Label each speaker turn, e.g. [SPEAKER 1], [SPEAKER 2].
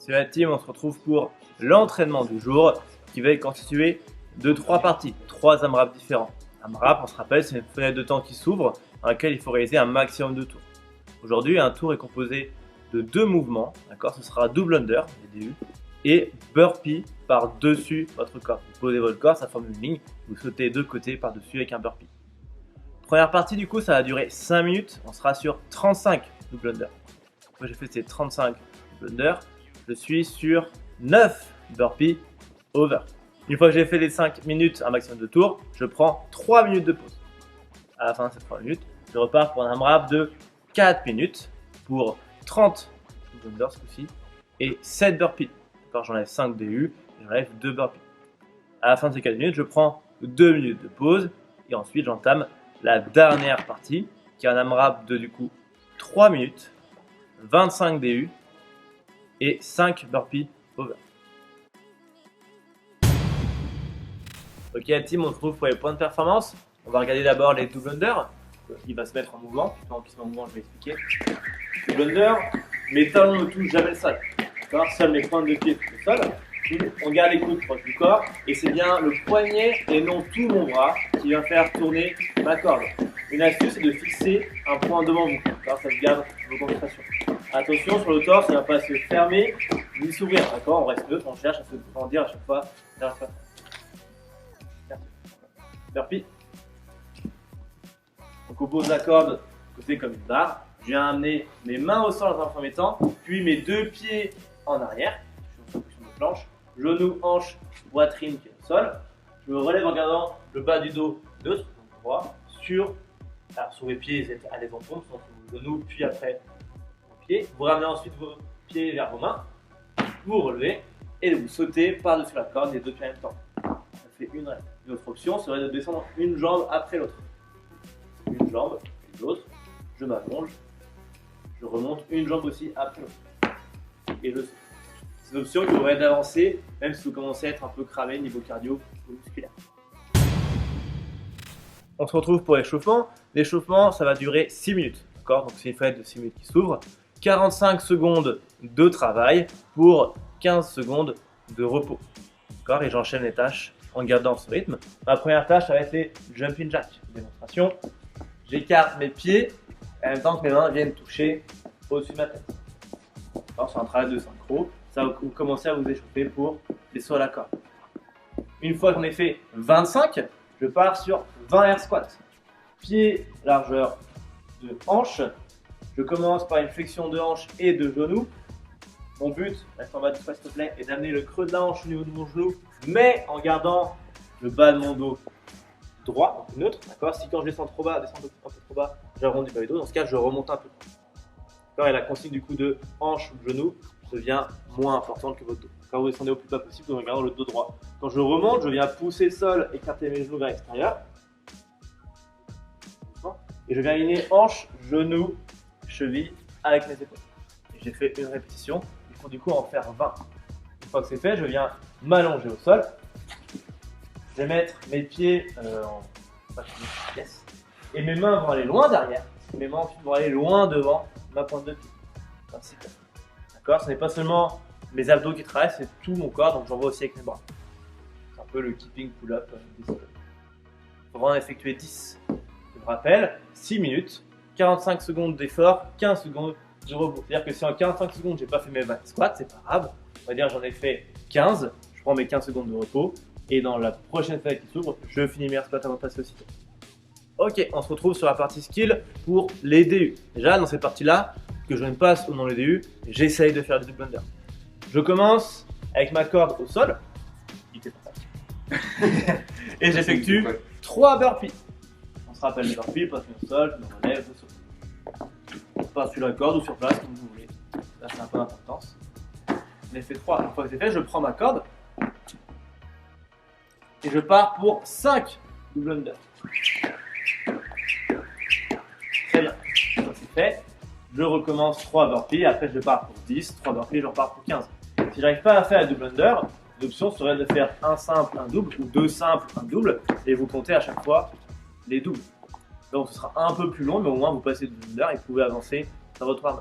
[SPEAKER 1] C'est la team, on se retrouve pour l'entraînement du jour qui va être constitué de 3 parties, 3 AMRAP différents. AMRAP, on se rappelle, c'est une fenêtre de temps qui s'ouvre dans laquelle il faut réaliser un maximum de tours. Aujourd'hui, un tour est composé de 2 mouvements, d'accord. Ce sera double under, DU, et burpee par-dessus votre corps. Vous posez votre corps, ça forme une ligne, vous sautez de côté par-dessus avec un burpee. Première partie, du coup, ça va durer 5 minutes, on sera sur 35 double under. Moi, j'ai fait ces 35 double under, je suis sur 9 burpees over. Une fois que j'ai fait les 5 minutes, un maximum de tours, je prends 3 minutes de pause. À la fin de ces 3 minutes, je repars pour un AMRAP de 4 minutes pour 30 double under ce coup-ci et 7 burpees. J'enlève 5 DU et j'enlève 2 burpees. À la fin de ces 4 minutes, je prends 2 minutes de pause et ensuite j'entame la dernière partie qui est un AMRAP de du coup 3 minutes, 25 DU et 5 burpees over. Ok la team, on se retrouve pour les points de performance. On va regarder d'abord les double under. Il va se mettre en mouvement. Pendant qu'il se met en mouvement, je vais expliquer. Double under, mes talons ne touchent jamais le sol. Seuls mes pointes de pied touchent le sol. On garde les coudes proches du corps et c'est bien le poignet et non tout mon bras qui va faire tourner ma corde. Une astuce, c'est de fixer un point devant vous. Alors, ça garde vos concentrations. Attention, sur le torse, ça ne va pas se fermer ni s'ouvrir. D'accord, on reste neutre, on cherche à se grandir à chaque fois. Burpee. Donc on pose la corde côté comme une barre. Je viens amener mes mains au sol dans un premier temps, puis mes 2 pieds en arrière, sur mes planches, genoux, hanches, poitrine qui est au sol. Je me relève en gardant le bas du dos neutre, donc droit, sur les pieds, vous êtes à l'aise en pompe, sur vos genoux, puis après vos pieds. Vous ramenez ensuite vos pieds vers vos mains, vous relevez et vous sautez par-dessus la corde les 2 pieds en même temps. Ça fait une règle. Une autre option serait de descendre une jambe après l'autre. Une jambe, puis l'autre, je m'allonge, je remonte une jambe aussi après l'autre. Et je saute. C'est une option qui vous permet d'avancer, même si vous commencez à être un peu cramé niveau cardio ou musculaire. On se retrouve pour l'échauffement. L'échauffement, ça va durer 6 minutes. Donc c'est une fenêtre de 6 minutes qui s'ouvre. 45 secondes de travail pour 15 secondes de repos. Et j'enchaîne les tâches en gardant ce rythme. Ma première tâche, ça va être les jumping jacks. Démonstration. J'écarte mes pieds en même temps que mes mains viennent toucher au-dessus de ma tête. C'est un travail de synchro. Ça va commencer à vous échauffer pour les sauts à la corde. Une fois qu'on ait fait 25, je pars sur 20 air squats. Pied largeur de hanche. Je commence par une flexion de hanche et de genou. Mon but, reste en bas du squat s'il te plaît, est d'amener le creux de la hanche au niveau de mon genou, mais en gardant le bas de mon dos droit, donc neutre. D'accord. Si quand je descends trop bas, un peu trop bas, j'arrondis pas le dos. Dans ce cas, je remonte un peu. Et la consigne du coup de hanche ou de genou devient moins importante que votre dos. Quand vous descendez au plus bas possible, en gardant le dos droit. Quand je remonte, je viens pousser le sol, écarter mes genoux vers l'extérieur. Et je viens aligner hanche, genou, cheville avec mes épaules. Et j'ai fait une répétition. Il faut du coup en faire 20. Une fois que c'est fait, je viens m'allonger au sol. Je vais mettre mes pieds en pièce. Et mes mains vont aller loin derrière. Mes mains ensuite vont aller loin devant ma pointe de pied. Ainsi. D'accord. Ce n'est pas seulement mes abdos qui travaillent, c'est tout mon corps, donc j'en vois aussi avec mes bras. C'est un peu le keeping pull-up des abdos. Il faudra en effectuer 10. Je me rappelle, 6 minutes, 45 secondes d'effort, 15 secondes de repos. C'est-à-dire que si en 45 secondes, j'ai pas fait mes 20 squats, c'est pas grave. On va dire j'en ai fait 15, je prends mes 15 secondes de repos, et dans la prochaine fenêtre qui s'ouvre, je finis mes squats avant de passer au sit-up. Ok, on se retrouve sur la partie skill pour les DU. Déjà, dans cette partie-là, que je ne passe ou non les DU, j'essaye de faire des double under. Je commence avec ma corde au sol, et j'effectue 3 burpees. On se rappelle les burpees, passe au sol, je me relève, je saute. On passe sur la corde ou sur place, comme vous voulez. Là, c'est un peu d'importance. J'en ai fait 3. Une fois que c'est fait, je prends ma corde et je pars pour 5 double under. Très bien. Ça c'est fait. Je recommence 3 burpees, après je pars pour 10, 3 burpees, je repars pour 15. Si j'arrive pas à faire la double under, l'option serait de faire un simple, un double, ou 2 simples, un double, et vous comptez à chaque fois les doubles. Donc ce sera un peu plus long, mais au moins vous passez le double under et vous pouvez avancer dans votre arme.